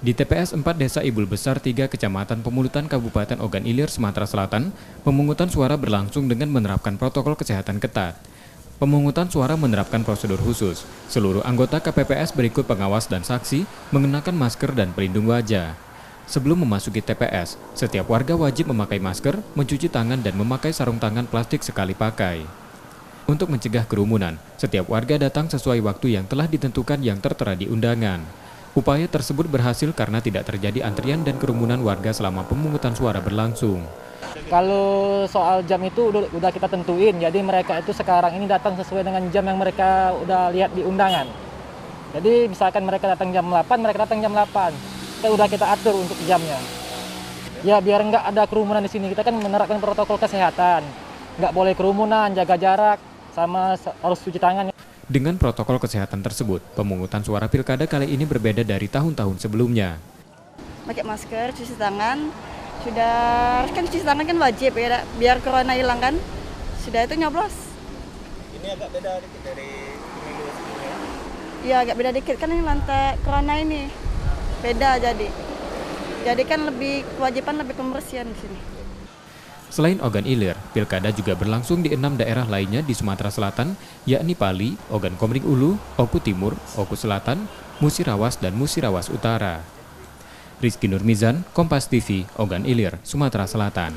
Di TPS 4 Desa Ibul Besar 3 Kecamatan Pemulutan Kabupaten Ogan Ilir, Sumatera Selatan, pemungutan suara berlangsung dengan menerapkan protokol kesehatan ketat. Pemungutan suara menerapkan prosedur khusus. Seluruh anggota KPPS berikut pengawas dan saksi mengenakan masker dan pelindung wajah. Sebelum memasuki TPS, setiap warga wajib memakai masker, mencuci tangan dan memakai sarung tangan plastik sekali pakai. Untuk mencegah kerumunan, setiap warga datang sesuai waktu yang telah ditentukan yang tertera di undangan. Upaya tersebut berhasil karena tidak terjadi antrian dan kerumunan warga selama pemungutan suara berlangsung. Kalau soal jam itu udah kita tentuin, jadi mereka itu sekarang ini datang sesuai dengan jam yang mereka udah lihat di undangan. Jadi misalkan mereka datang jam 8, mereka datang jam 8. Udah kita atur untuk jamnya. Ya biar nggak ada kerumunan di sini, kita kan menerapkan protokol kesehatan. Nggak boleh kerumunan, jaga jarak, sama harus cuci tangan. Dengan protokol kesehatan tersebut, pemungutan suara pilkada kali ini berbeda dari tahun-tahun sebelumnya. Pakai masker, cuci tangan, sudah kan cuci tangan kan wajib ya, biar corona hilang kan. Sudah itu nyoblos. Ini agak beda dikit dari pemilu sebelumnya. Iya agak beda dikit kan ini lantai corona ini beda jadi. Jadi kan lebih kewajiban lebih pembersihan di sini. Selain Ogan Ilir, pilkada juga berlangsung di 6 daerah lainnya di Sumatera Selatan, yakni Pali, Ogan Komering Ulu, Oku Timur, Oku Selatan, Musirawas, dan Musirawas Utara. Rizky Nurmizan, Kompas TV, Ogan Ilir, Sumatera Selatan.